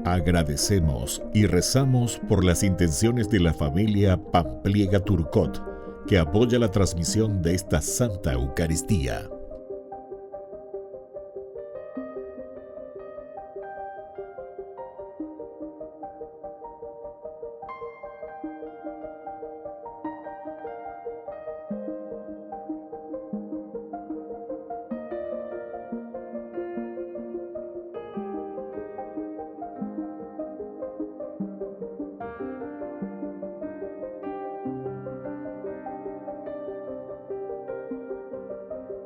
Agradecemos y rezamos por las intenciones de la familia Pampliega Turcot, que apoya la transmisión de esta Santa Eucaristía.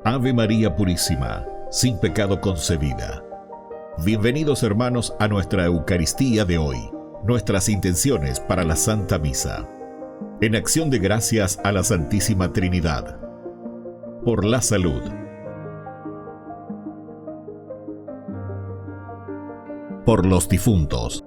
Ave María Purísima, sin pecado concebida. Bienvenidos hermanos a nuestra Eucaristía de hoy, nuestras intenciones para la Santa Misa. En acción de gracias a la Santísima Trinidad. Por la salud. Por los difuntos.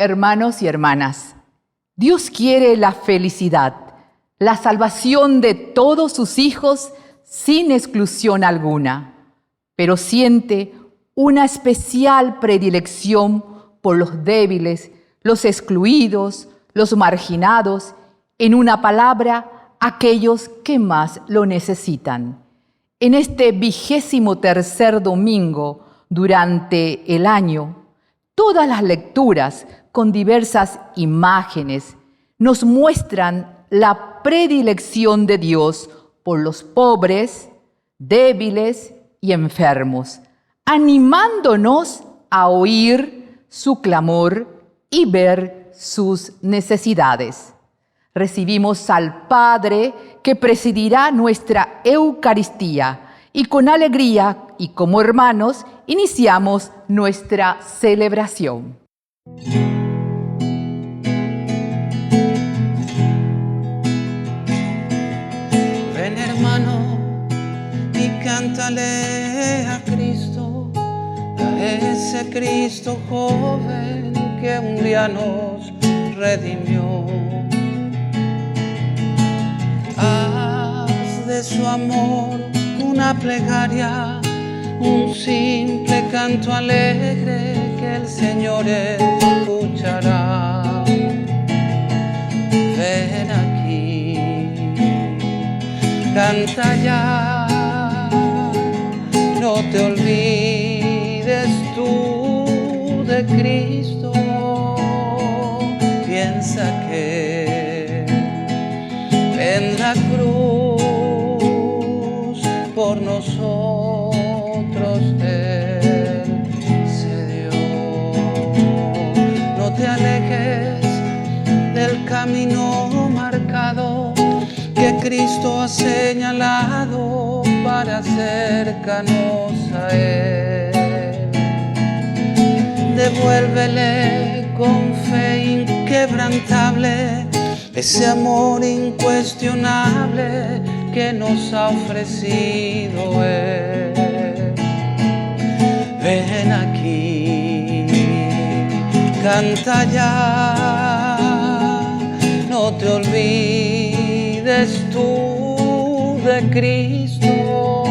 Hermanos y hermanas, Dios quiere la felicidad, la salvación de todos sus hijos sin exclusión alguna, pero siente una especial predilección por los débiles, los excluidos, los marginados, en una palabra, aquellos que más lo necesitan. En este 23º domingo durante el año, todas las lecturas con diversas imágenes nos muestran la predilección de Dios por los pobres, débiles y enfermos, animándonos a oír su clamor y ver sus necesidades. Recibimos al Padre que presidirá nuestra Eucaristía y con alegría y como hermanos iniciamos nuestra celebración. Ven hermano y cántale a Cristo, a ese Cristo joven que un día nos redimió. Haz de su amor una plegaria un simple canto alegre que el Señor escuchará. Ven aquí, canta ya, no te olvides tú de Cristo. Piensa que en la cruz por nosotros Él se dio. No te alejes del camino marcado que Cristo ha señalado para acercarnos a Él. Devuélvele con fe inquebrantable ese amor incuestionable que nos ha ofrecido Él. Ven aquí, canta ya, no te olvides tú de Cristo.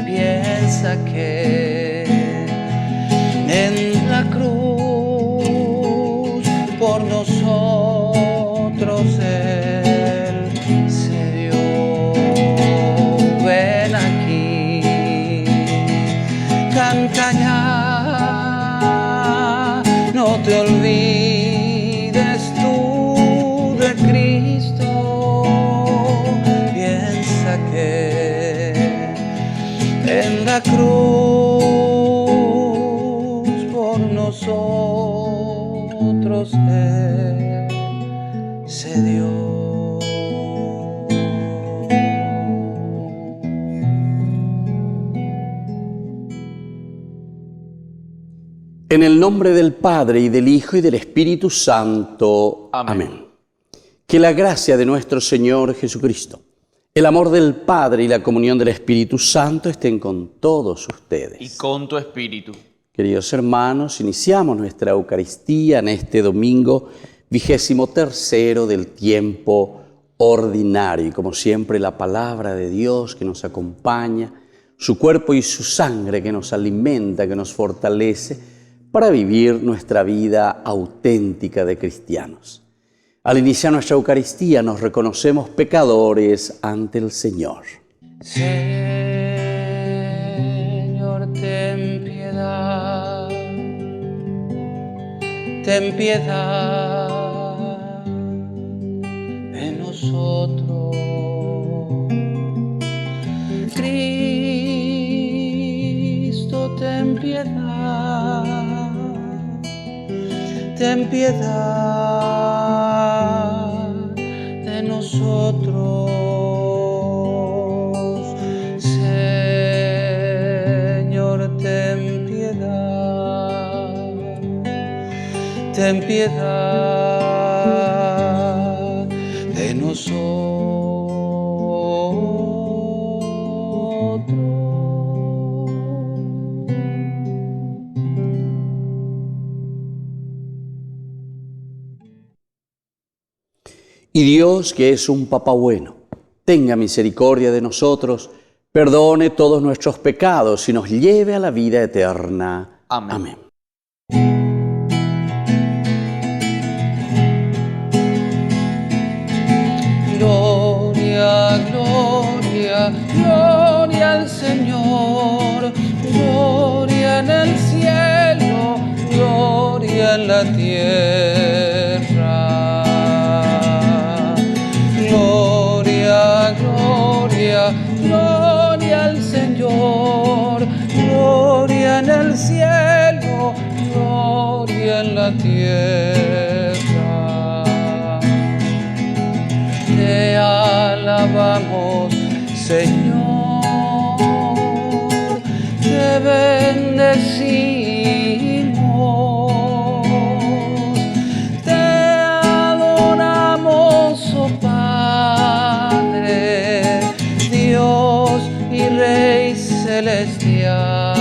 Piensa que en la cruz por nosotros Él se dio. Ven aquí, canta ya, no te olvides tú de Cristo. Piensa que en la cruz por nosotros Él se dio. En el nombre del Padre, y del Hijo, y del Espíritu Santo. Amén. Que la gracia de nuestro Señor Jesucristo, el amor del Padre y la comunión del Espíritu Santo estén con todos ustedes. Y con tu espíritu. Queridos hermanos, iniciamos nuestra Eucaristía en este domingo 23º del tiempo ordinario. Y como siempre, la palabra de Dios que nos acompaña, su cuerpo y su sangre que nos alimenta, que nos fortalece para vivir nuestra vida auténtica de cristianos. Al iniciar nuestra Eucaristía nos reconocemos pecadores ante el Señor. Señor, ten piedad, ten piedad de nosotros. Cristo, ten piedad, ten piedad de nosotros. Señor, ten piedad, ten piedad de nosotros. Y Dios, que es un Papá bueno, tenga misericordia de nosotros, perdone todos nuestros pecados y nos lleve a la vida eterna. Amén. Amén. Gloria, gloria, gloria al Señor, gloria en el cielo, gloria en la tierra. Gloria, gloria, gloria al Señor, gloria en el cielo, gloria en la tierra. Te alabamos, Señor, te bendecimos, te adoramos, oh Padre, Dios y Rey celestial.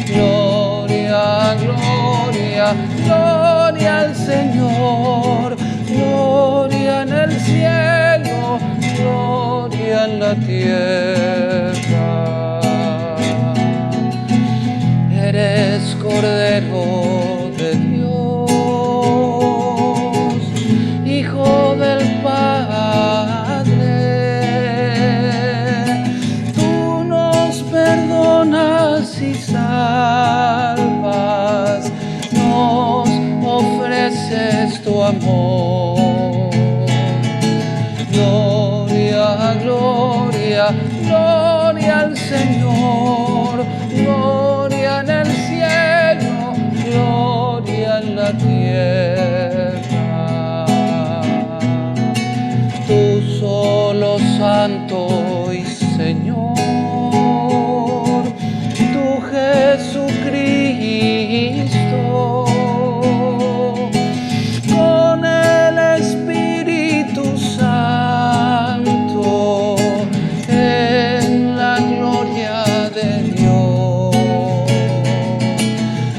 Gloria, gloria, gloria al Señor, gloria en el cielo, gloria en la tierra. amor. Gloria, gloria, gloria al Señor. Gloria en el cielo, gloria en la tierra. Tú solo santo y Señor, tú Jesucristo, con el Espíritu Santo, en la gloria de Dios.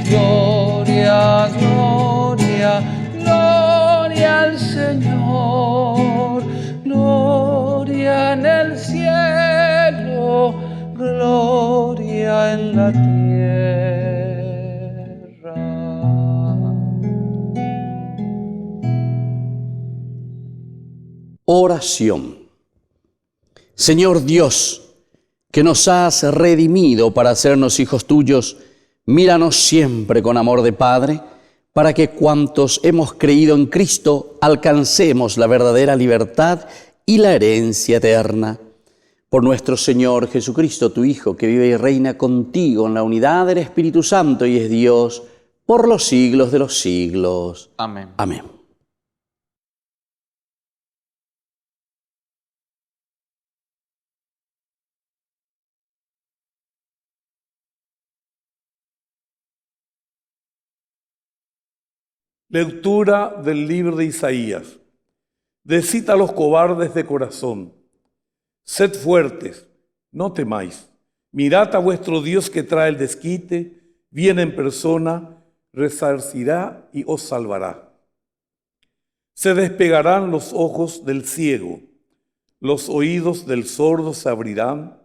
Gloria, gloria, gloria al Señor. Gloria en el cielo, gloria en la tierra. Oración. Señor Dios, que nos has redimido para hacernos hijos tuyos, míranos siempre con amor de Padre, para que cuantos hemos creído en Cristo alcancemos la verdadera libertad y la herencia eterna. Por nuestro Señor Jesucristo, tu Hijo, que vive y reina contigo en la unidad del Espíritu Santo y es Dios por los siglos de los siglos. Amén. Amén. Lectura del libro de Isaías. Decid a los cobardes de corazón: sed fuertes, no temáis. Mirad a vuestro Dios que trae el desquite, viene en persona, resarcirá y os salvará. Se despegarán los ojos del ciego, los oídos del sordo se abrirán,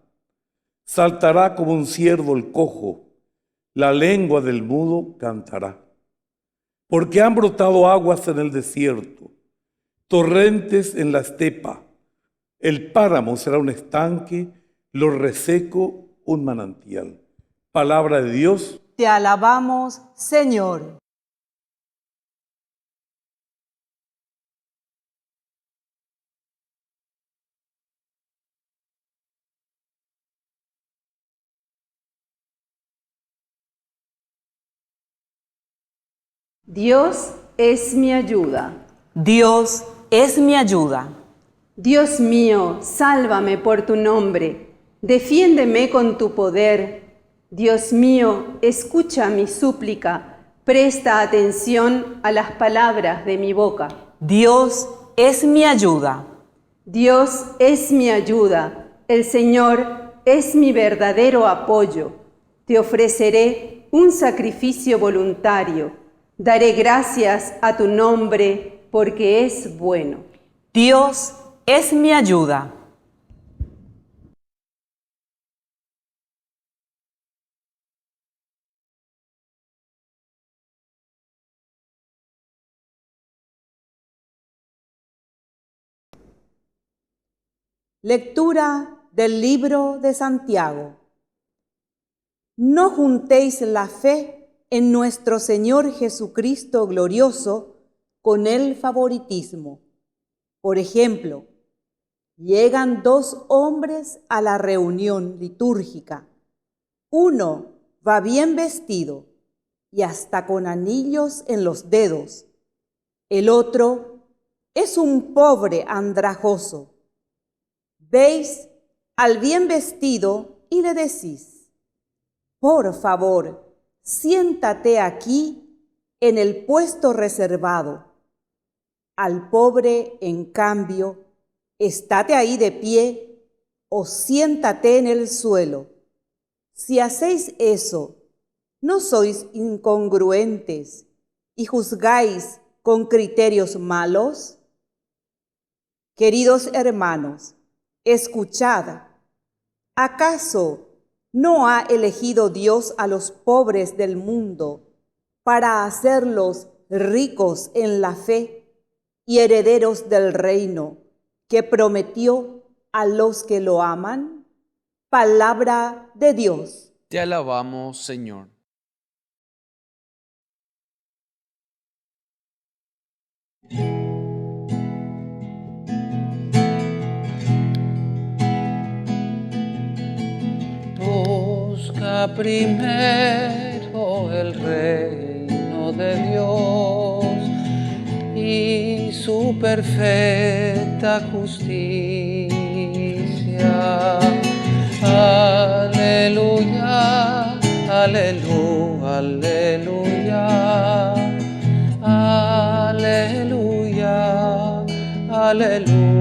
saltará como un ciervo el cojo, la lengua del mudo cantará. Porque han brotado aguas en el desierto, torrentes en la estepa. El páramo será un estanque, lo reseco un manantial. Palabra de Dios. Te alabamos, Señor. Dios es mi ayuda. Dios es mi ayuda. Dios mío, sálvame por tu nombre. Defiéndeme con tu poder. Dios mío, escucha mi súplica. Presta atención a las palabras de mi boca. Dios es mi ayuda. Dios es mi ayuda. El Señor es mi verdadero apoyo. Te ofreceré un sacrificio voluntario. Daré gracias a tu nombre porque es bueno. Dios es mi ayuda. Lectura del libro de Santiago. No juntéis la fe en nuestro Señor Jesucristo glorioso con el favoritismo. Por ejemplo, llegan dos hombres a la reunión litúrgica. Uno va bien vestido y hasta con anillos en los dedos. El otro es un pobre andrajoso. Veis al bien vestido y le decís: por favor, siéntate aquí en el puesto reservado. Al pobre, en cambio, estate ahí de pie o siéntate en el suelo. Si hacéis eso, ¿no sois incongruentes y juzgáis con criterios malos? Queridos hermanos, escuchad. ¿Acaso no ha elegido Dios a los pobres del mundo para hacerlos ricos en la fe y herederos del reino que prometió a los que lo aman? Palabra de Dios. Te alabamos, Señor. busca primero el reino de Dios y su perfecta justicia. Aleluya, aleluya, aleluya, aleluya, aleluya.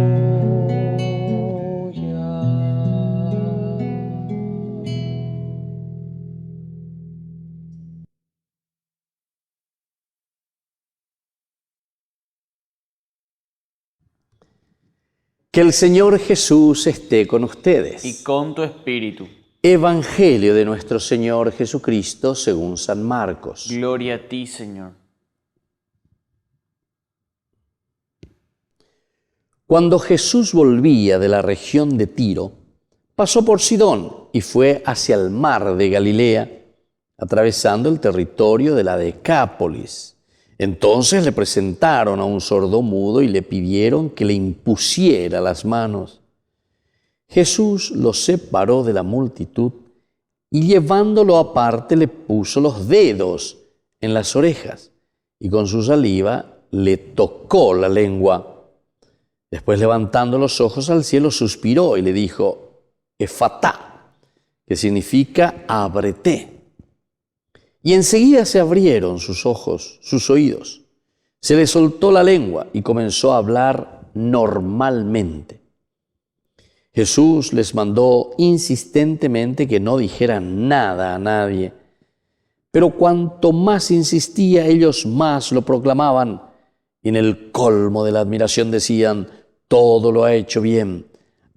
Que el Señor Jesús esté con ustedes. Y con tu espíritu. Evangelio de nuestro Señor Jesucristo según San Marcos. Gloria a ti, Señor. Cuando Jesús volvía de la región de Tiro, pasó por Sidón y fue hacia el mar de Galilea, atravesando el territorio de la Decápolis. Entonces le presentaron a un sordomudo y le pidieron que le impusiera las manos. Jesús lo separó de la multitud y llevándolo aparte le puso los dedos en las orejas y con su saliva le tocó la lengua. Después, levantando los ojos al cielo, suspiró y le dijo, Efatá, que significa ábrete. Y enseguida se abrieron sus ojos, sus oídos. Se le soltó la lengua y comenzó a hablar normalmente. Jesús les mandó insistentemente que no dijeran nada a nadie. Pero cuanto más insistía, ellos más lo proclamaban. Y en el colmo de la admiración decían, todo lo ha hecho bien.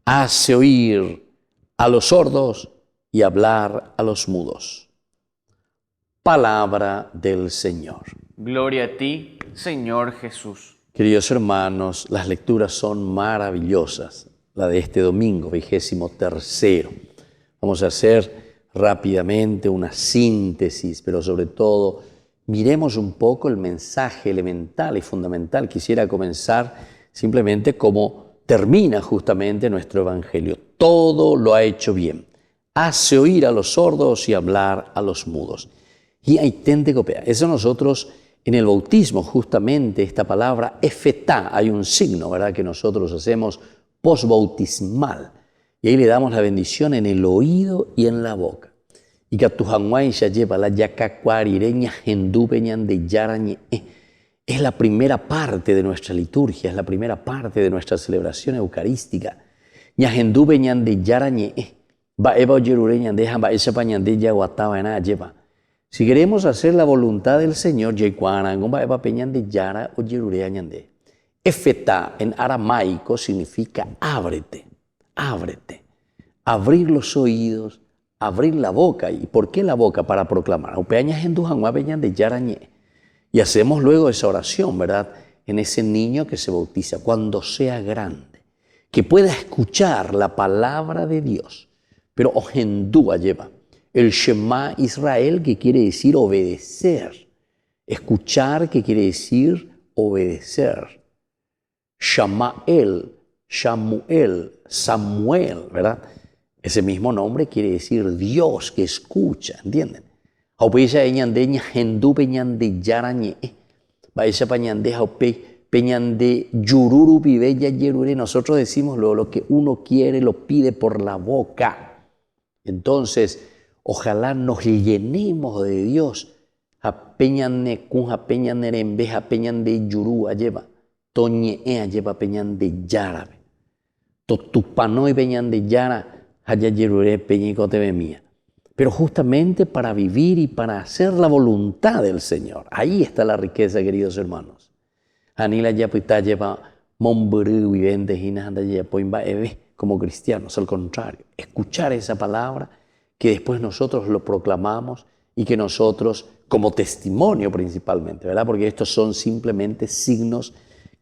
Hace oír a los sordos y hablar a los mudos. Palabra del Señor. Gloria a ti, Señor Jesús. Queridos hermanos, las lecturas son maravillosas. La de este domingo, 23º. Vamos a hacer rápidamente una síntesis, pero sobre todo miremos un poco el mensaje elemental y fundamental. Quisiera comenzar simplemente como termina justamente nuestro Evangelio. Todo lo ha hecho bien. Hace oír a los sordos y hablar a los mudos. Y hay tente copea. Eso nosotros en el bautismo, justamente esta palabra efetá, hay un signo, ¿verdad?, que nosotros hacemos posbautismal. Y ahí le damos la bendición en el oído y en la boca. Y Catujanguay ya lleva la yacacuarireña gendupeñan de yarañe. Es la primera parte de nuestra liturgia, es la primera parte de nuestra celebración eucarística. Ña gendupeñan de yarañe. Va eva oyerureñan de jamba esa pañan de yaguataba en lleva. Si queremos hacer la voluntad del Señor, Efetá en aramaico significa ábrete, ábrete. Abrir los oídos, abrir la boca. ¿Y por qué la boca? Para proclamar. Y hacemos luego esa oración, ¿verdad? En ese niño que se bautiza, cuando sea grande, que pueda escuchar la palabra de Dios. Pero ohendúa lleva el Shema Israel, que quiere decir obedecer. Escuchar, que quiere decir obedecer. Shamael, Shamuel, Samuel, ¿verdad? Ese mismo nombre quiere decir Dios que escucha, ¿entienden? Nosotros decimos lo que uno quiere lo pide por la boca. Entonces, ojalá nos llenemos de Dios. Apeñan kun apeñan nerembe apeñan de yuru lleva toñe lleva peñan de yarabe. Totupano y peñan de yara haya yerure peñico te mía. Pero justamente para vivir y para hacer la voluntad del Señor. Ahí está la riqueza, queridos hermanos. Anila yapita lleva momburu y vende hinanda yapoimba eve como cristianos, al contrario, escuchar esa palabra que después nosotros lo proclamamos y que nosotros, como testimonio principalmente, ¿verdad? Porque estos son simplemente signos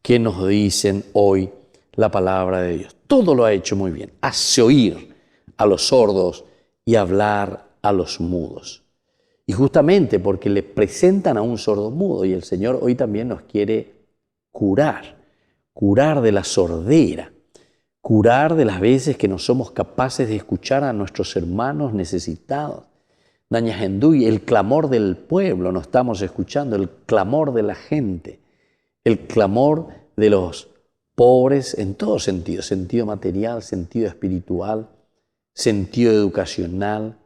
que nos dicen hoy la palabra de Dios. Todo lo ha hecho muy bien. Hace oír a los sordos y hablar a los mudos. Y justamente porque le presentan a un sordo mudo, y el Señor hoy también nos quiere curar de la sordera, curar de las veces que no somos capaces de escuchar a nuestros hermanos necesitados, Nañajenduy, el clamor del pueblo, no estamos escuchando, el clamor de la gente, el clamor de los pobres en todo sentido, sentido material, sentido espiritual, sentido educacional,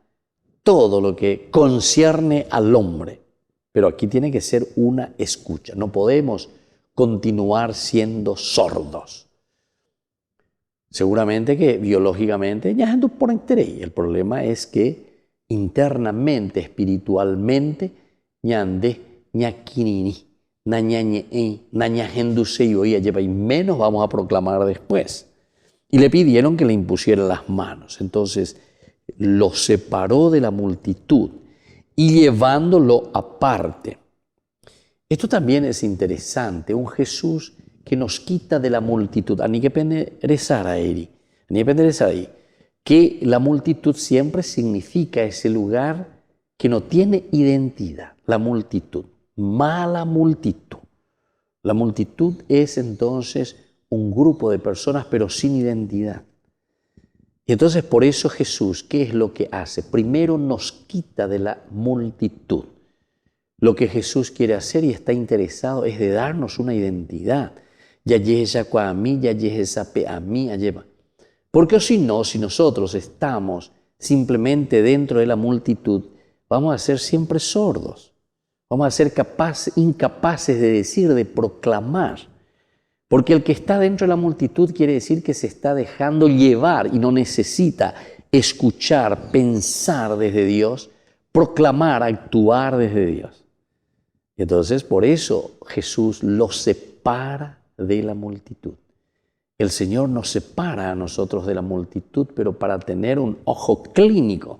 todo lo que concierne al hombre. Pero aquí tiene que ser una escucha, no podemos continuar siendo sordos. Seguramente que biológicamente, el problema es que internamente, espiritualmente, y menos vamos a proclamar después. Y le pidieron que le impusiera las manos. Entonces lo separó de la multitud y llevándolo aparte. Esto también es interesante, un Jesús que nos quita de la multitud. Que la multitud siempre significa ese lugar que no tiene identidad. La multitud, mala multitud. La multitud es entonces un grupo de personas pero sin identidad. Y entonces por eso Jesús, ¿qué es lo que hace? Primero nos quita de la multitud. Lo que Jesús quiere hacer y está interesado es de darnos una identidad. Porque si no, si nosotros estamos simplemente dentro de la multitud, vamos a ser siempre sordos. Vamos a ser incapaces de decir, de proclamar. Porque el que está dentro de la multitud quiere decir que se está dejando llevar y no necesita escuchar, pensar desde Dios, proclamar, actuar desde Dios. Y entonces por eso Jesús los separa de la multitud. El Señor nos separa a nosotros de la multitud, pero para tener un ojo clínico,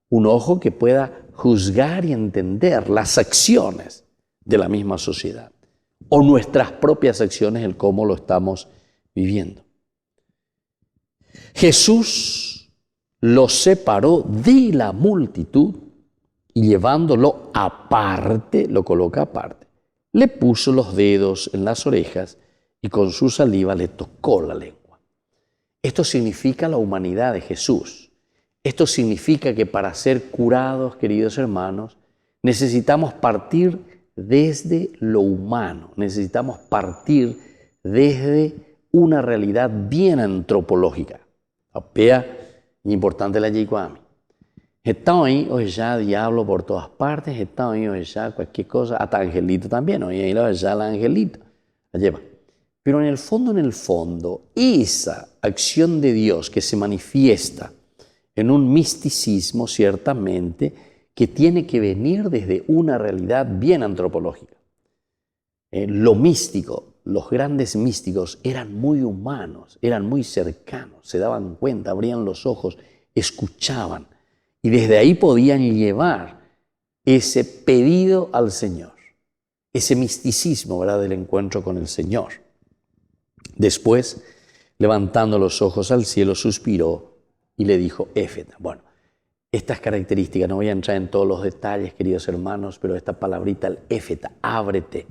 un ojo que pueda juzgar y entender las acciones de la misma sociedad o nuestras propias acciones, el cómo lo estamos viviendo. Jesús los separó de la multitud y llevándolo aparte, lo coloca aparte, le puso los dedos en las orejas y con su saliva le tocó la lengua. Esto significa la humanidad de Jesús. Esto significa que para ser curados, queridos hermanos, necesitamos partir desde lo humano, necesitamos partir desde una realidad bien antropológica. Apea, importante la Yikwami. Está ahí hoy ya diablo por todas partes, está ahí hoy ya cualquier cosa, hasta angelito también, hoy ahí ya el angelito la lleva. Pero en el fondo, esa acción de Dios que se manifiesta en un misticismo ciertamente que tiene que venir desde una realidad bien antropológica. Lo místico, los grandes místicos eran muy humanos, eran muy cercanos, se daban cuenta, abrían los ojos, escuchaban y desde ahí podían llevar ese pedido al Señor, ese misticismo, ¿verdad?, del encuentro con el Señor. Después, levantando los ojos al cielo, suspiró y le dijo, Éfeta. Bueno, estas características, no voy a entrar en todos los detalles, queridos hermanos, pero esta palabrita, el Éfeta, ábrete.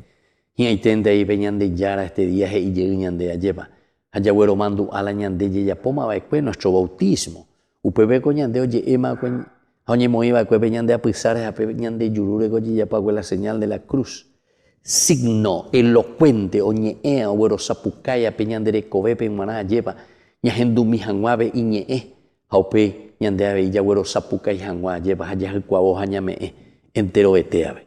Y ahí tende ahí venían de Yara este día y llegan de Ayeva. Ayagüero mandu alañan de Yeyapoma va nuestro bautismo. Upebe coñan de oye ema coñ. Oñe moiba cue venían de apisares a venían de Yurure goyapagüe la señal de la cruz. Signo elocuente oñe agüero zapucaya peñandere cobepe en maná lleva. Ñajendu mi janguabe iñe Haupe ñandeave y yagüero zapuca y jangua lleva hayacuabo hañame entero eteave.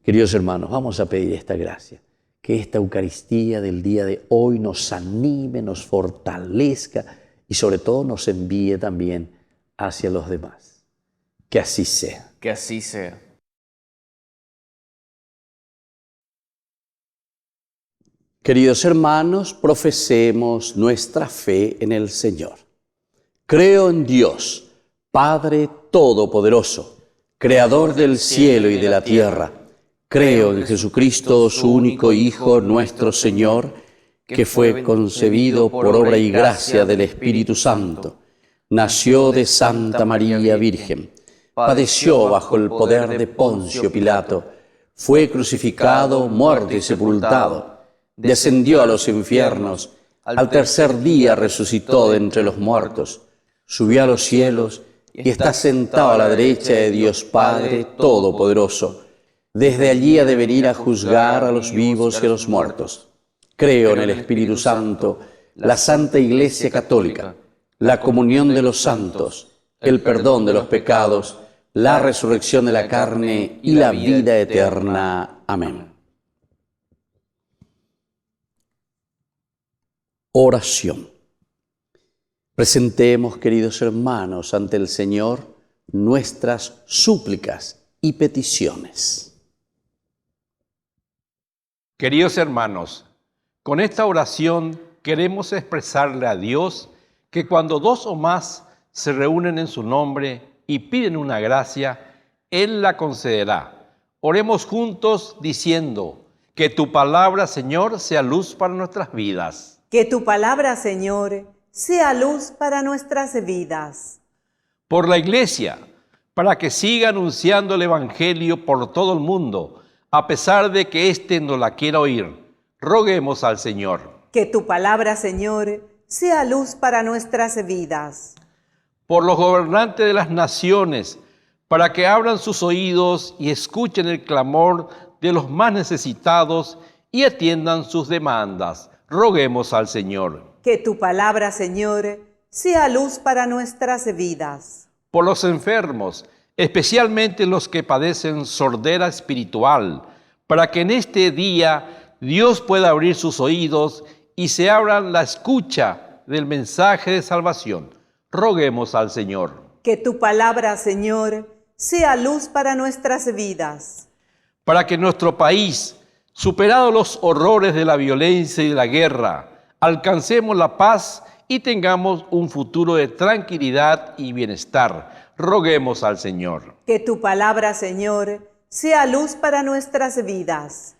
Queridos hermanos, vamos a pedir esta gracia, que esta Eucaristía del día de hoy nos anime, nos fortalezca y sobre todo nos envíe también hacia los demás. Que así sea. Que así sea. Queridos hermanos, profesemos nuestra fe en el Señor. Creo en Dios, Padre Todopoderoso, Creador del cielo y de la tierra. Creo en Jesucristo, su único Hijo, nuestro Señor, que fue concebido por obra y gracia del Espíritu Santo. Nació de Santa María Virgen, padeció bajo el poder de Poncio Pilato, fue crucificado, muerto y sepultado, descendió a los infiernos, al tercer día resucitó de entre los muertos, subió a los cielos y está sentado a la derecha de Dios Padre Todopoderoso. Desde allí ha de venir a juzgar a los vivos y a los muertos. Creo en el Espíritu Santo, la Santa Iglesia Católica, la comunión de los santos, el perdón de los pecados, la resurrección de la carne y la vida eterna. Amén. Oración. Presentemos, queridos hermanos, ante el Señor nuestras súplicas y peticiones. Queridos hermanos, con esta oración queremos expresarle a Dios que cuando dos o más se reúnen en su nombre y piden una gracia, Él la concederá. Oremos juntos diciendo: que tu palabra, Señor, sea luz para nuestras vidas. Que tu palabra, Señor, sea luz para nuestras vidas. Por la Iglesia, para que siga anunciando el Evangelio por todo el mundo, a pesar de que éste no la quiera oír, roguemos al Señor. Que tu palabra, Señor, sea luz para nuestras vidas. Por los gobernantes de las naciones, para que abran sus oídos y escuchen el clamor de los más necesitados y atiendan sus demandas, roguemos al Señor. Que tu palabra, Señor, sea luz para nuestras vidas. Por los enfermos, especialmente los que padecen sordera espiritual, para que en este día Dios pueda abrir sus oídos y se abran la escucha del mensaje de salvación. Roguemos al Señor. Que tu palabra, Señor, sea luz para nuestras vidas. Para que nuestro país, superados los horrores de la violencia y de la guerra, alcancemos la paz y tengamos un futuro de tranquilidad y bienestar. Roguemos al Señor. Que tu palabra, Señor, sea luz para nuestras vidas.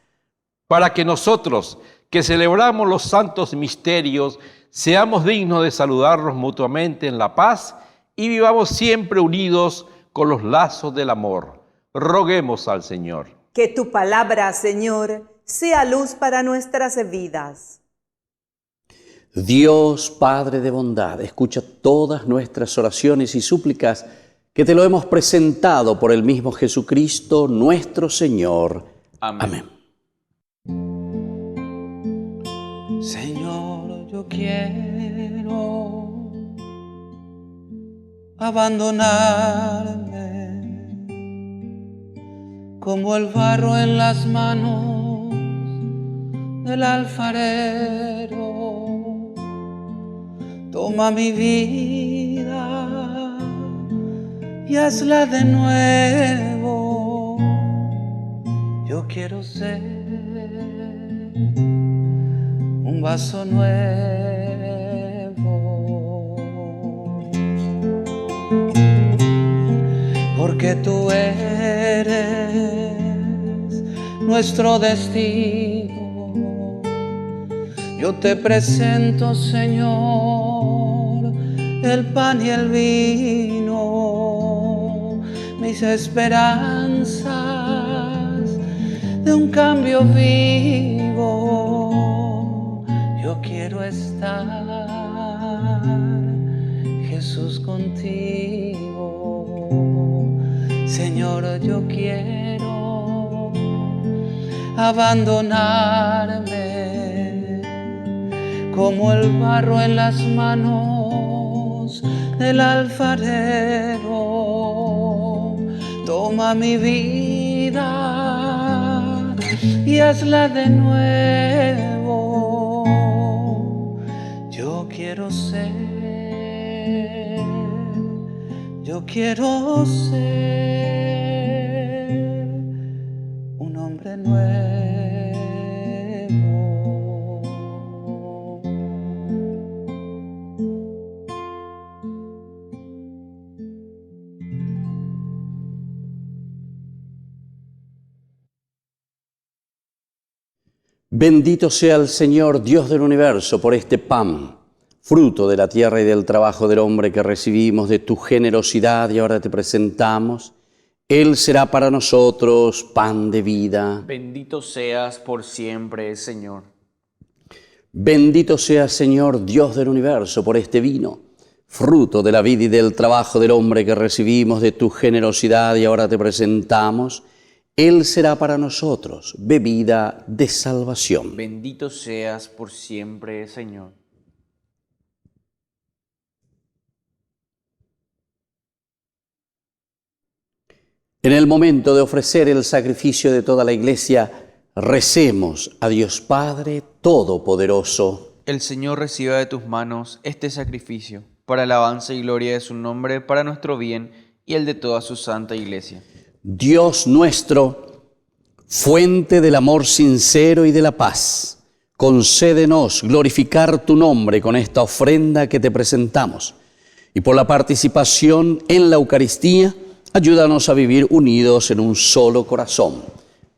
Para que nosotros, que celebramos los santos misterios, seamos dignos de saludarnos mutuamente en la paz y vivamos siempre unidos con los lazos del amor. Roguemos al Señor. Que tu palabra, Señor, sea luz para nuestras vidas. Dios Padre de bondad, escucha todas nuestras oraciones y súplicas que te lo hemos presentado por el mismo Jesucristo, nuestro Señor. Amén. Señor, yo quiero abandonarme como el barro en las manos del alfarero. Toma mi vida y hazla de nuevo. Yo quiero ser un vaso nuevo, porque tú eres nuestro destino. Yo te presento, Señor, el pan y el vino, mis esperanzas de un cambio vivo. Yo quiero estar, Jesús, contigo. Señor, yo quiero abandonarme como el barro en las manos del alfarero. Toma mi vida y hazla de nuevo. Yo quiero ser un hombre nuevo. Bendito sea el Señor, Dios del universo, por este pan, fruto de la tierra y del trabajo del hombre que recibimos de tu generosidad y ahora te presentamos. Él será para nosotros pan de vida. Bendito seas por siempre, Señor. Bendito sea, Señor, Dios del universo, por este vino, fruto de la vida y del trabajo del hombre que recibimos de tu generosidad y ahora te presentamos, Él será para nosotros bebida de salvación. Bendito seas por siempre, Señor. En el momento de ofrecer el sacrificio de toda la Iglesia, recemos a Dios Padre Todopoderoso. El Señor reciba de tus manos este sacrificio, para alabanza y gloria de su nombre, para nuestro bien y el de toda su santa Iglesia. Dios nuestro, fuente del amor sincero y de la paz, concédenos glorificar tu nombre con esta ofrenda que te presentamos. Y por la participación en la Eucaristía, ayúdanos a vivir unidos en un solo corazón.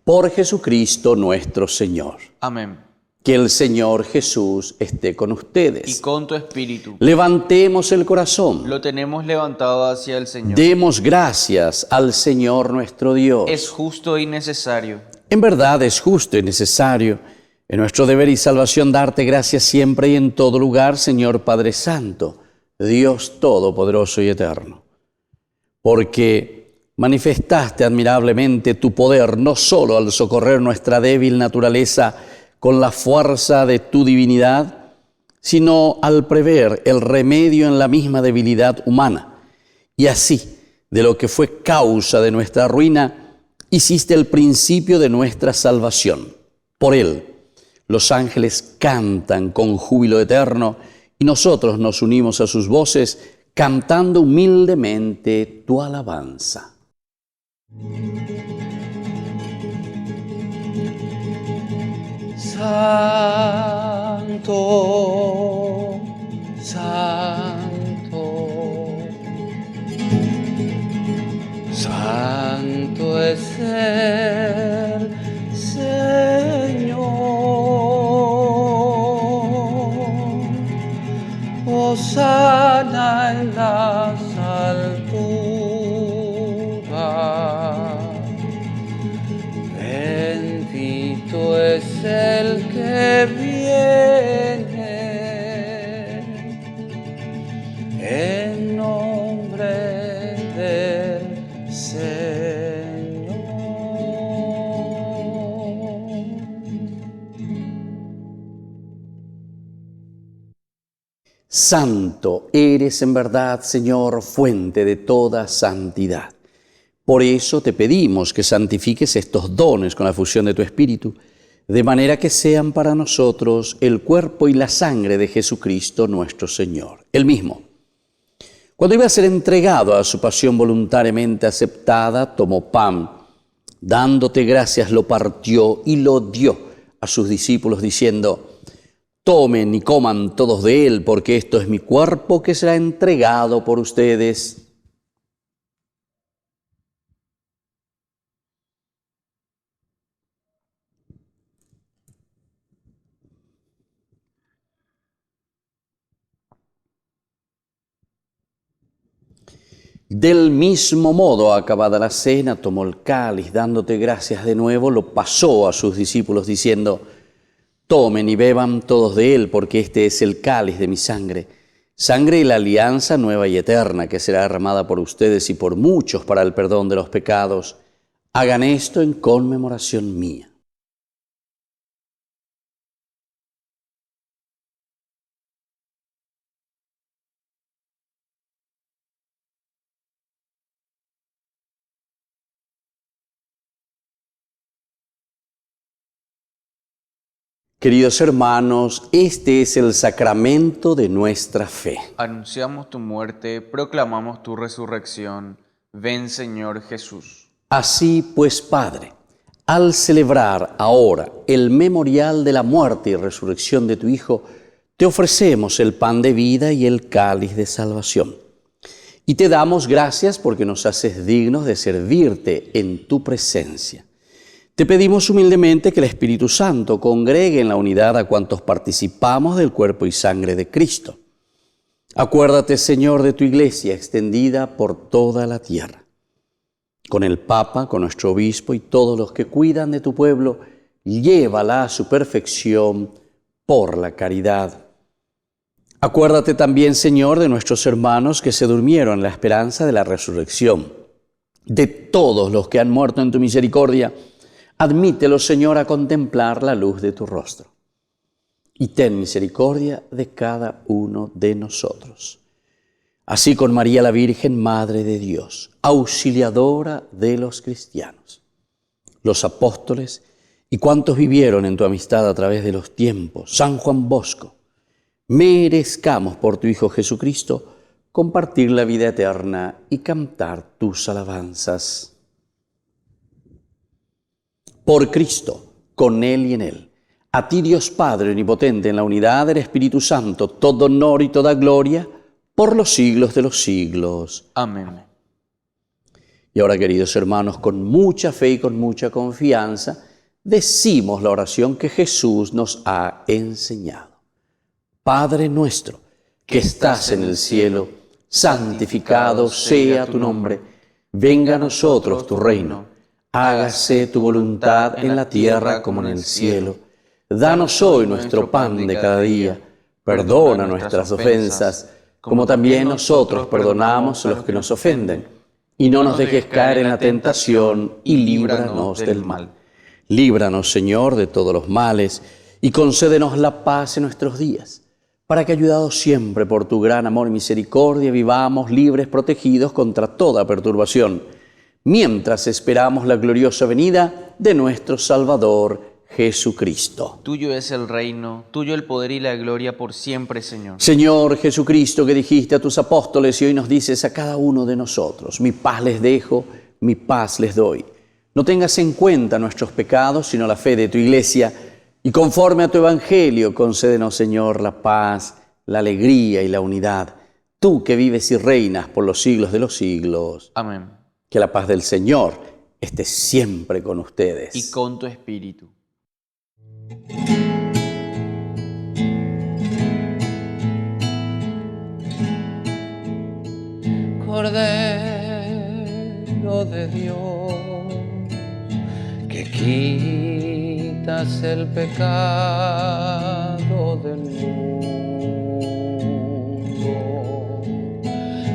Por Jesucristo nuestro Señor. Amén. Que el Señor Jesús esté con ustedes. Y con tu espíritu. Levantemos el corazón. Lo tenemos levantado hacia el Señor. Demos gracias al Señor nuestro Dios. Es justo y necesario. En verdad es justo y necesario, en nuestro deber y salvación, darte gracias siempre y en todo lugar, Señor Padre Santo, Dios Todopoderoso y Eterno. Porque manifestaste admirablemente tu poder, no solo al socorrer nuestra débil naturaleza con la fuerza de tu divinidad, sino al prever el remedio en la misma debilidad humana. Y así, de lo que fue causa de nuestra ruina, hiciste el principio de nuestra salvación. Por él, los ángeles cantan con júbilo eterno y nosotros nos unimos a sus voces cantando humildemente tu alabanza. Santo, santo, santo es el Señor. Hosana en las alturas. Bendito es el que viene en nombre del Señor. Santo eres en verdad, Señor, fuente de toda santidad. Por eso te pedimos que santifiques estos dones con la fusión de tu Espíritu, de manera que sean para nosotros el cuerpo y la sangre de Jesucristo nuestro Señor. Él mismo, cuando iba a ser entregado a su pasión voluntariamente aceptada, tomó pan, dándote gracias, lo partió y lo dio a sus discípulos, diciendo: tomen y coman todos de él, porque esto es mi cuerpo que será entregado por ustedes. Del mismo modo, acabada la cena, tomó el cáliz, dándote gracias de nuevo, lo pasó a sus discípulos, diciendo: tomen y beban todos de él, porque este es el cáliz de mi sangre, sangre de la alianza nueva y eterna, que será derramada por ustedes y por muchos para el perdón de los pecados. Hagan esto en conmemoración mía. Queridos hermanos, este es el sacramento de nuestra fe. Anunciamos tu muerte, proclamamos tu resurrección. Ven, Señor Jesús. Así pues, Padre, al celebrar ahora el memorial de la muerte y resurrección de tu Hijo, te ofrecemos el pan de vida y el cáliz de salvación. Y te damos gracias porque nos haces dignos de servirte en tu presencia. Te pedimos humildemente que el Espíritu Santo congregue en la unidad a cuantos participamos del cuerpo y sangre de Cristo. Acuérdate, Señor, de tu Iglesia extendida por toda la tierra. Con el Papa, con nuestro Obispo y todos los que cuidan de tu pueblo, llévala a su perfección por la caridad. Acuérdate también, Señor, de nuestros hermanos que se durmieron en la esperanza de la resurrección. De todos los que han muerto en tu misericordia, admítelos, Señor, a contemplar la luz de tu rostro. Y ten misericordia de cada uno de nosotros. Así con María la Virgen, Madre de Dios, auxiliadora de los cristianos, los apóstoles y cuantos vivieron en tu amistad a través de los tiempos, San Juan Bosco, merezcamos por tu Hijo Jesucristo compartir la vida eterna y cantar tus alabanzas. Por Cristo, con Él y en Él, a ti Dios Padre omnipotente, en la unidad del Espíritu Santo, todo honor y toda gloria, por los siglos de los siglos. Amén. Y ahora, queridos hermanos, con mucha fe y con mucha confianza, decimos la oración que Jesús nos ha enseñado. Padre nuestro, que estás en el cielo, santificado sea tu nombre. Venga a nosotros tu reino. Hágase tu voluntad en la tierra como en el cielo. Danos hoy nuestro pan de cada día. Perdona nuestras ofensas, como también nosotros perdonamos a los que nos ofenden. Y no nos dejes caer en la tentación y líbranos del mal. Líbranos, Señor, de todos los males y concédenos la paz en nuestros días, para que, ayudados siempre por tu gran amor y misericordia, vivamos libres, protegidos contra toda perturbación, mientras esperamos la gloriosa venida de nuestro Salvador Jesucristo. Tuyo es el reino, tuyo el poder y la gloria por siempre, Señor. Señor Jesucristo, que dijiste a tus apóstoles y hoy nos dices a cada uno de nosotros: mi paz les dejo, mi paz les doy. No tengas en cuenta nuestros pecados, sino la fe de tu Iglesia, y conforme a tu Evangelio, concédenos, Señor, la paz, la alegría y la unidad. Tú que vives y reinas por los siglos de los siglos. Amén. Que la paz del Señor esté siempre con ustedes. Y con tu espíritu. Cordero de Dios, que quitas el pecado del mundo,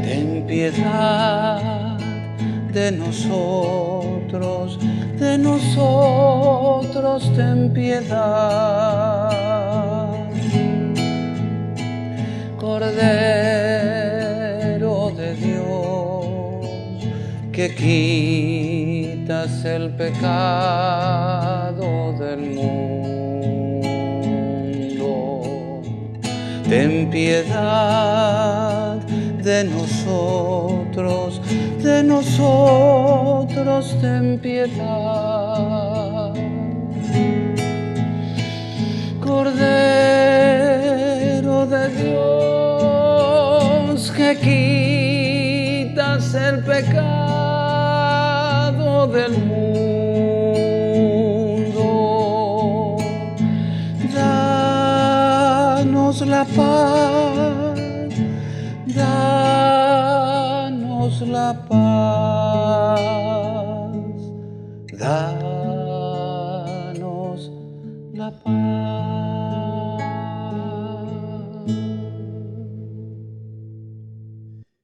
ten piedad de nosotros, ten piedad. Cordero de Dios, que quitas el pecado del mundo, ten piedad de nosotros, ten piedad. Cordero de Dios, que quitas el pecado del mundo, danos la paz, danos la paz, danos la paz.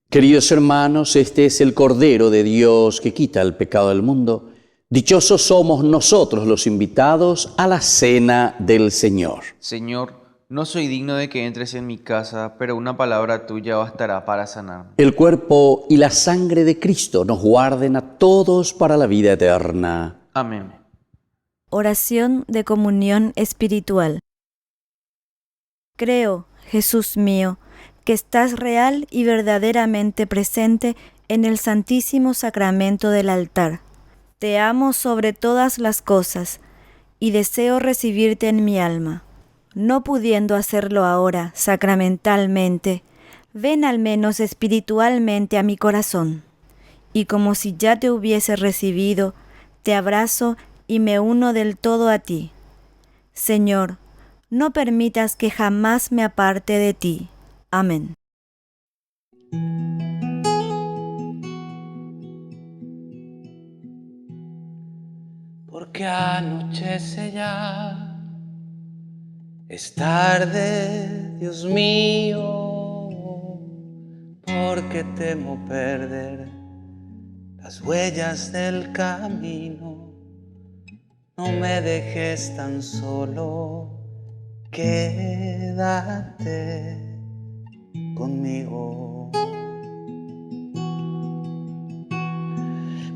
Queridos hermanos, este es el Cordero de Dios que quita el pecado del mundo. Dichosos somos nosotros los invitados a la cena del Señor. Señor, no soy digno de que entres en mi casa, pero una palabra tuya bastará para sanarme. El cuerpo y la sangre de Cristo nos guarden a todos para la vida eterna. Amén. Oración de comunión espiritual. Creo, Jesús mío, que estás real y verdaderamente presente en el Santísimo Sacramento del altar. Te amo sobre todas las cosas y deseo recibirte en mi alma. No pudiendo hacerlo ahora sacramentalmente, ven al menos espiritualmente a mi corazón. Y como si ya te hubiese recibido, te abrazo y me uno del todo a ti. Señor, no permitas que jamás me aparte de ti. Amén. Porque anochece ya Es tarde, Dios mío, porque temo perder las huellas del camino. No me dejes tan solo, quédate conmigo.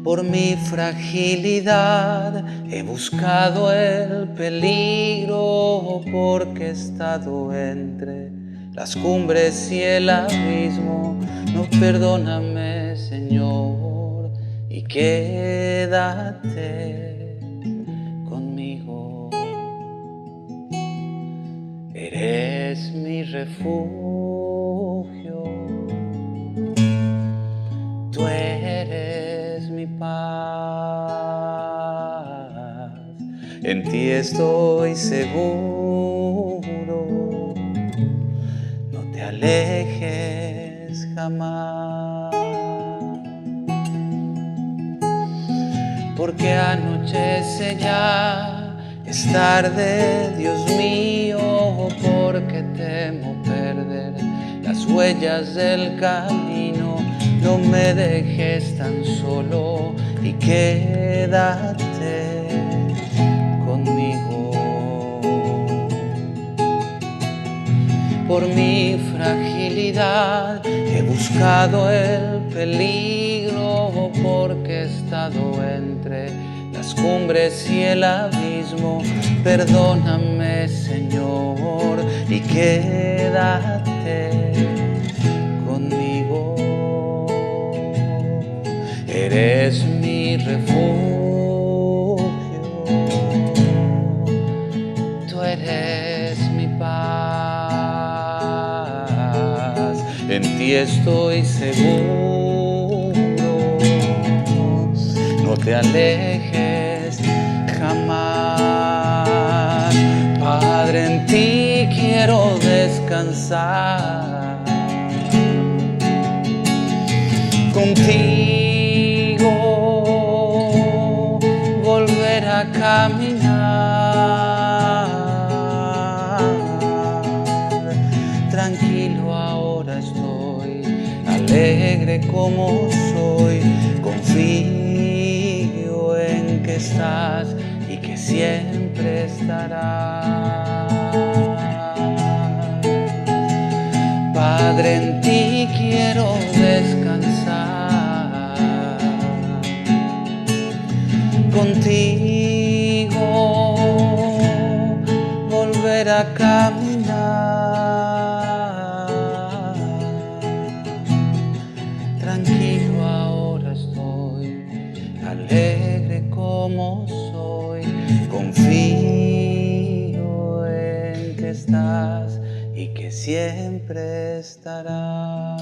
Por mi fragilidad he buscado el peligro, porque he estado entre las cumbres y el abismo. No, perdóname, Señor, y quédate conmigo. Eres mi refugio, tú eres mi paz, en ti estoy seguro, no te alejes jamás. Porque anochece ya, es tarde, Dios mío, porque temo perder las huellas del camino. No me dejes tan solo y quédate conmigo. Por mi fragilidad he buscado el peligro, porque he estado entre las cumbres y el abismo. Perdóname, Señor, y quédate conmigo. Eres mi refugio, tú eres mi paz, en ti estoy seguro, no te alejes jamás. Padre, en ti quiero descansar, contigo volver a caminar. Tranquilo ahora estoy, alegre como soy, confío en que estás y que siempre estarás. Padre, en ti quiero descansar, contigo volver a caminar. Tranquilo ahora estoy, alegre como soy, confío en que estás y que siempre estarás.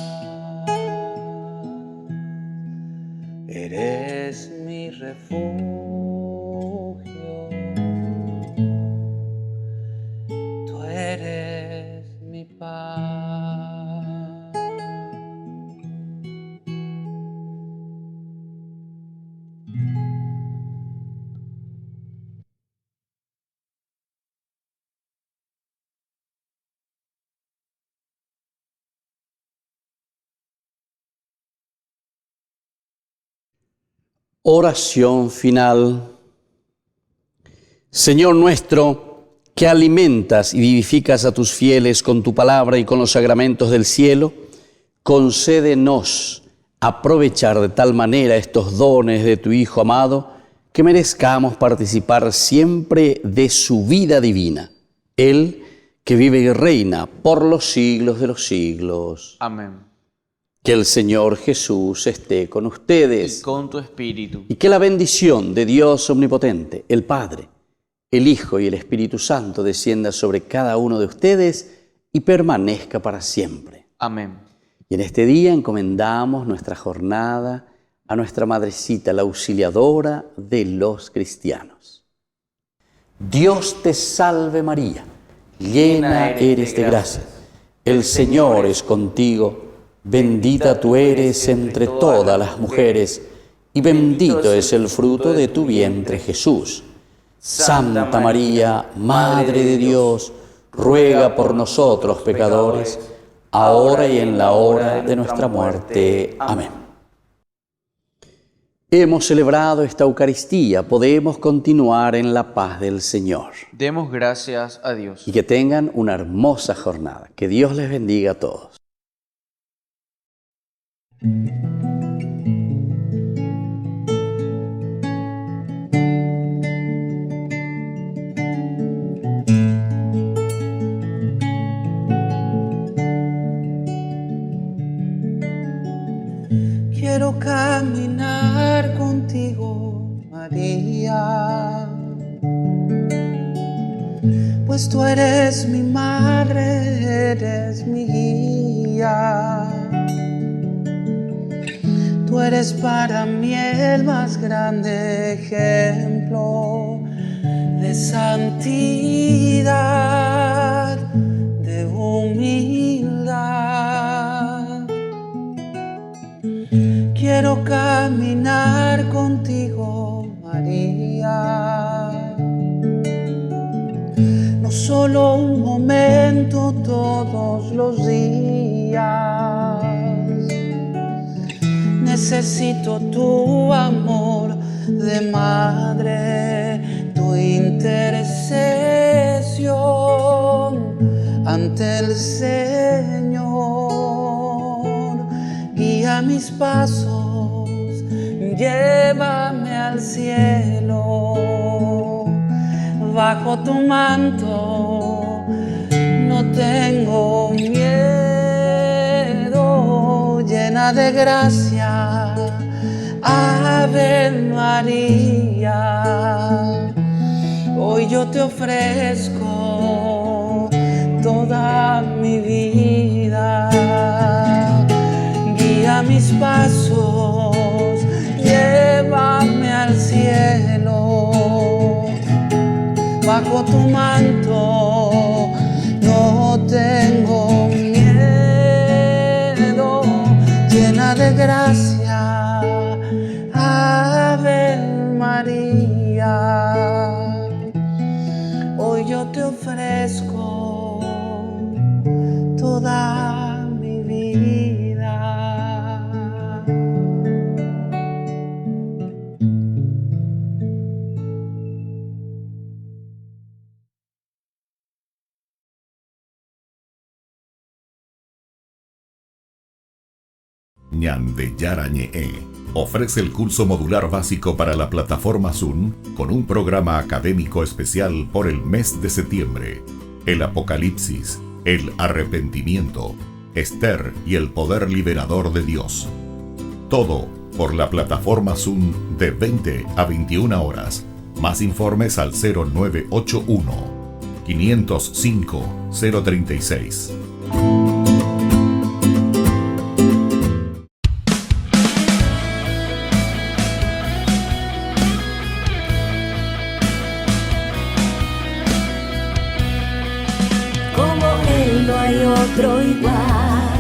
Eres mi refugio, tú eres mi paz. Oración final. Señor nuestro, que alimentas y vivificas a tus fieles con tu palabra y con los sacramentos del cielo, concédenos aprovechar de tal manera estos dones de tu Hijo amado, que merezcamos participar siempre de su vida divina. Él, que vive y reina por los siglos de los siglos. Amén. Que el Señor Jesús esté con ustedes. Y con tu espíritu. Y que la bendición de Dios omnipotente, el Padre, el Hijo y el Espíritu Santo descienda sobre cada uno de ustedes y permanezca para siempre. Amén. Y en este día encomendamos nuestra jornada a nuestra Madrecita, la auxiliadora de los cristianos. Dios te salve María, llena eres de gracia. El Señor es contigo. Bendita tú eres entre todas las mujeres, y bendito es el fruto de tu vientre, Jesús. Santa María, Madre de Dios, ruega por nosotros pecadores, ahora y en la hora de nuestra muerte. Amén. Hemos celebrado esta Eucaristía, podemos continuar en la paz del Señor. Demos gracias a Dios. Y que tengan una hermosa jornada. Que Dios les bendiga a todos. Quiero caminar contigo, María, pues tú eres mi madre, eres mi guía. Tú eres para mí el más grande ejemplo de santidad, de humildad. Quiero caminar contigo, María, no solo un momento, todos los días. Necesito tu amor de madre, tu intercesión ante el Señor. Guía mis pasos, llévame al cielo. Bajo tu manto no tengo miedo, llena de gracia, Ave María. Hoy yo te ofrezco toda mi vida. Guía mis pasos, llévame al cielo. Bajo tu manto no tengo miedo, llena de gracia, Ave María. Hoy yo te ofrezco toda mi vida. Ñande Yarañe ofrece el curso modular básico para la plataforma Zoom con un programa académico especial por el mes de septiembre. El Apocalipsis, el arrepentimiento, Esther y el poder liberador de Dios. Todo por la plataforma Zoom de 20 a 21 horas. Más informes al 0981 505 036. Otro igual,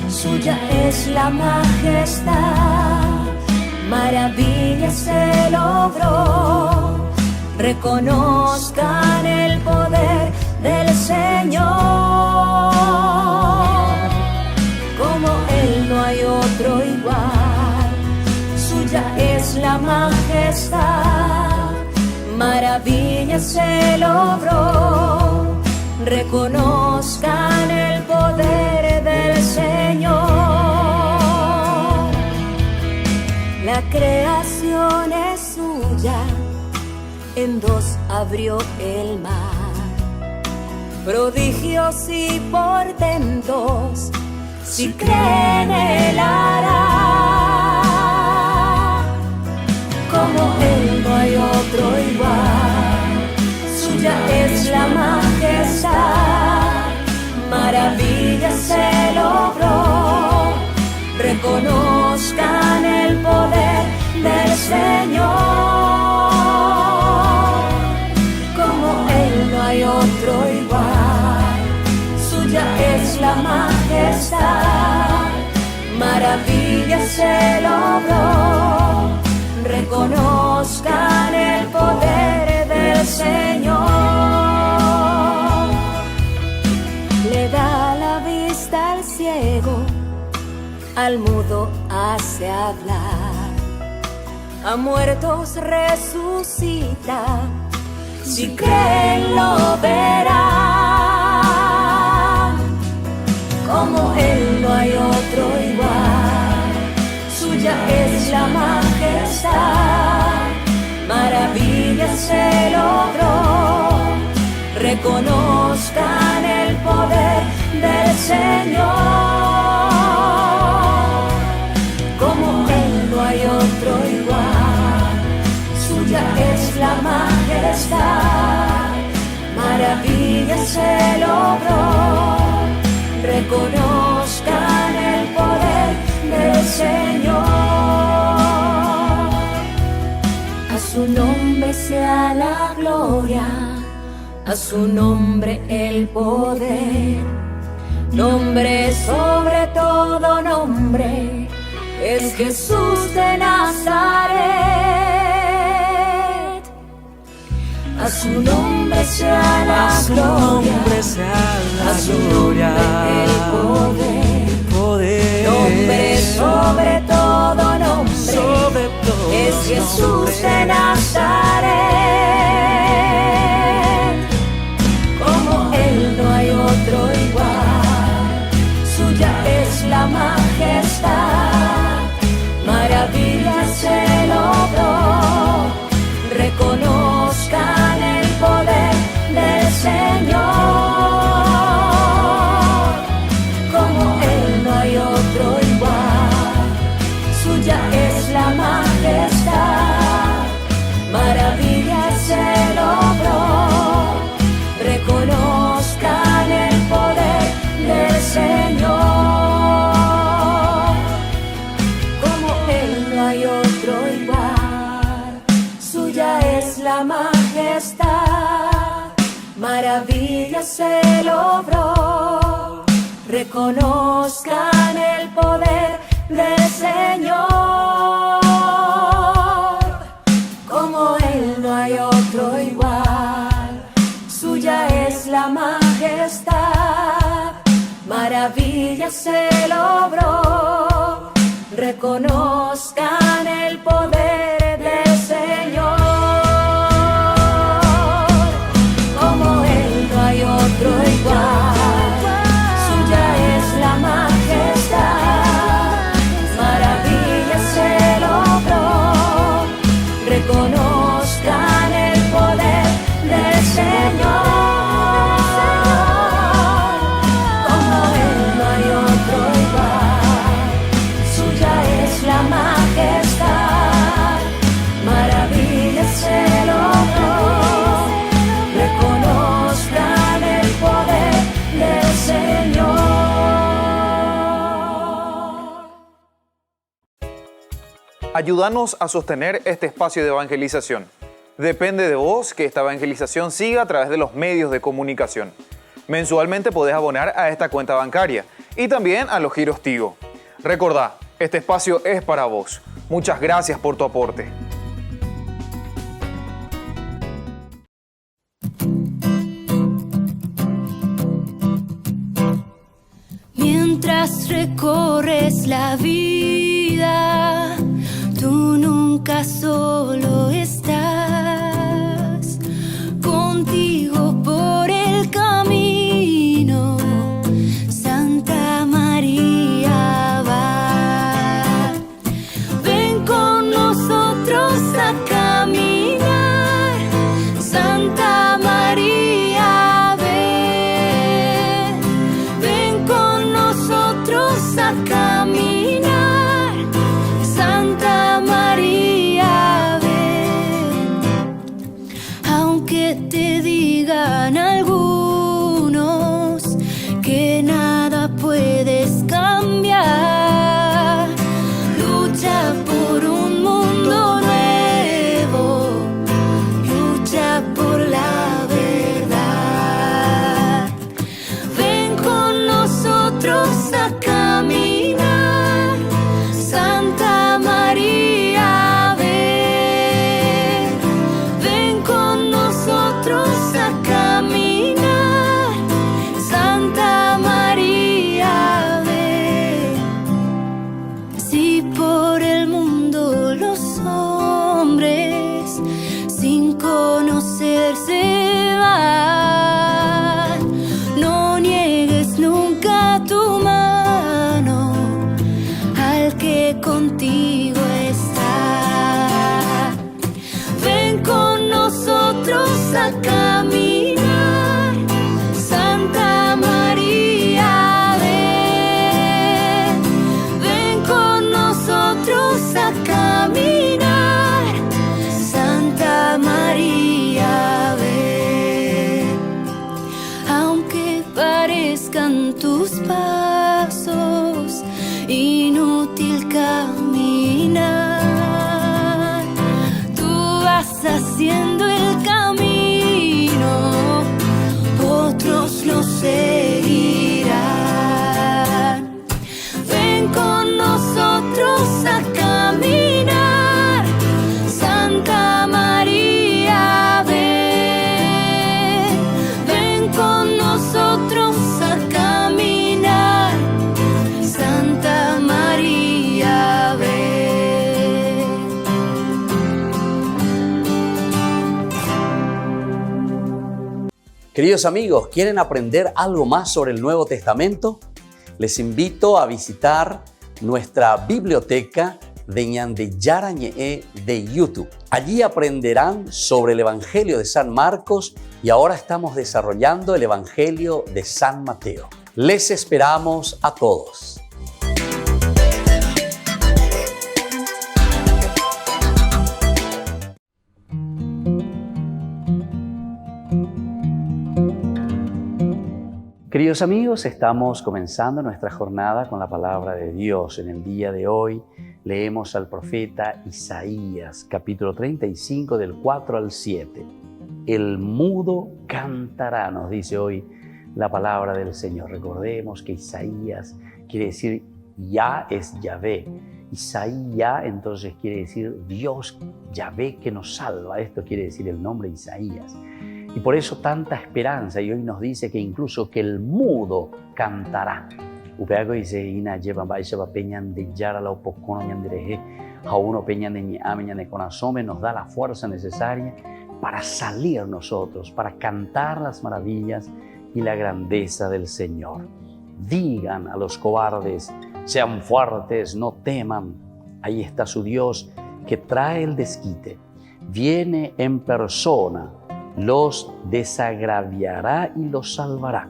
suya es la majestad, maravilla se logró, reconozcan el poder del Señor. Como Él no hay otro igual, suya es la majestad, maravilla se logró. Reconozcan el poder del Señor. La creación es suya, en dos abrió el mar. Prodigios y portentos, si creen Él hará. Como Él no hay otro igual, suya es la majestad, maravilla se logró. Reconozcan el poder del Señor. Como Él no hay otro igual, suya es la majestad, maravilla se logró. Reconozcan el poder del Señor. hablar, a muertos resucita, si creen lo verán, como Él no hay otro igual, suya es la majestad, maravillas se logró, reconozcan el poder del Señor, como Él no hay otro igual, suya es la majestad, maravillas se logró, reconozcan el poder del Señor. A su nombre sea la gloria, a su nombre el poder, nombre sobre todo nombre, es Jesús de Nazaret. A su nombre sea la gloria, a su nombre el poder, nombre sobre todo nombre, es Jesús de Nazaret. Como Él no hay otro igual, suya es la majestad, maravillas se logró, reconozcan el poder del Señor. Como Él no hay otro igual, suya es la majestad, maravillas se logró, reconozcan el poder del Señor. Como Él no hay otro igual, suya es la majestad, maravillas se logró, reconozcan el poder del Señor. Como Él no hay otro igual, suya es la majestad, maravillas se logró, reconozcan el poder del Señor. Como Él no hay otro igual, suya es la majestad, maravillas se logró, reconozcan el poder del Señor. Como Él no hay otro igual, suya es la majestad, maravillas se logró, reconozcan el poder del Señor. Ayúdanos a sostener este espacio de evangelización. Depende de vos que esta evangelización siga a través de los medios de comunicación. Mensualmente podés abonar a esta cuenta bancaria y también a los giros Tigo. Recordá, este espacio es para vos. Muchas gracias por tu aporte. Mientras recorres la vida, tú nunca solo estás, contigo por el camino, Santa María va. Ven con nosotros a caminar, Santa María ven. Ven con nosotros a caminar, Santa María haciendo el camino, otros lo seguirán. Ven con nosotros a caminar, Santa María, ven. Ven con nosotros a caminar, Santa María, ven. Queridos amigos, ¿quieren aprender algo más sobre el Nuevo Testamento? Les invito a visitar nuestra biblioteca de Ñande Yarañe de YouTube. Allí aprenderán sobre el Evangelio de San Marcos y ahora estamos desarrollando el Evangelio de San Mateo. Les esperamos a todos. Queridos amigos, estamos comenzando nuestra jornada con la palabra de Dios. En el día de hoy leemos al profeta Isaías, capítulo 35, del 4 al 7. El mudo cantará, nos dice hoy la palabra del Señor. Recordemos que Isaías quiere decir Yah es Yahvé. Isaías entonces quiere decir Dios Yahvé que nos salva. Esto quiere decir el nombre Isaías. Y por eso tanta esperanza, y hoy nos dice que incluso que el mudo cantará. Upeago dice, ina lleva baisha peñan de yara la opocono ñandereje, a uno peñan de ñame de conasome, nos da la fuerza necesaria para salir nosotros, para cantar las maravillas y la grandeza del Señor. Digan a los cobardes, sean fuertes, no teman. Ahí está su Dios que trae el desquite. Viene en persona, los desagraviará y los salvará.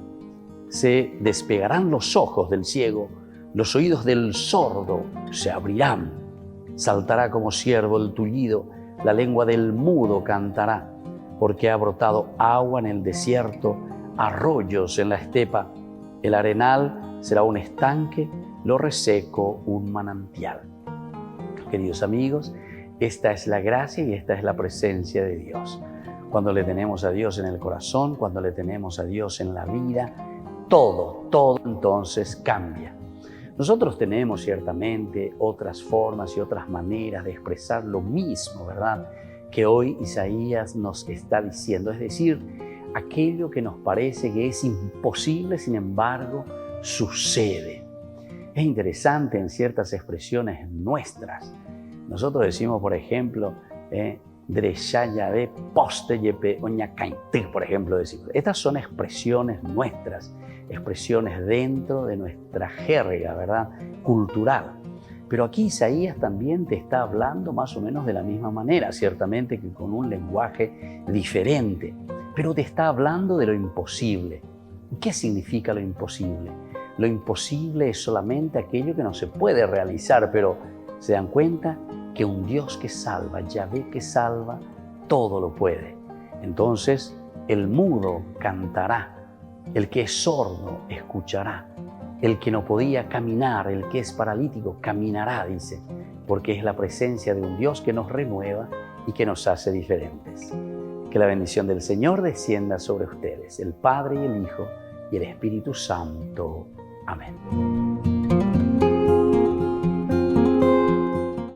Se despegarán los ojos del ciego, los oídos del sordo se abrirán. Saltará como ciervo el tullido, la lengua del mudo cantará, porque ha brotado agua en el desierto, arroyos en la estepa. El arenal será un estanque, lo reseco un manantial. Queridos amigos, esta es la gracia y esta es la presencia de Dios. Cuando le tenemos a Dios en el corazón, cuando le tenemos a Dios en la vida, todo entonces cambia. Nosotros tenemos ciertamente otras formas y otras maneras de expresar lo mismo, ¿verdad?, que hoy Isaías nos está diciendo. Es decir, aquello que nos parece que es imposible, sin embargo, sucede. Es interesante en ciertas expresiones nuestras. Nosotros decimos, por ejemplo, por ejemplo, decimos. Estas son expresiones nuestras, expresiones dentro de nuestra jerga, ¿verdad?, cultural. Pero aquí Isaías también te está hablando más o menos de la misma manera, ciertamente que con un lenguaje diferente, pero te está hablando de lo imposible. ¿Qué significa lo imposible? Lo imposible es solamente aquello que no se puede realizar, pero ¿se dan cuenta? Que un Dios que salva, Yahvé que salva, todo lo puede. Entonces, el mudo cantará, el que es sordo escuchará, el que no podía caminar, el que es paralítico caminará, dice, porque es la presencia de un Dios que nos renueva y que nos hace diferentes. Que la bendición del Señor descienda sobre ustedes, el Padre y el Hijo y el Espíritu Santo. Amén.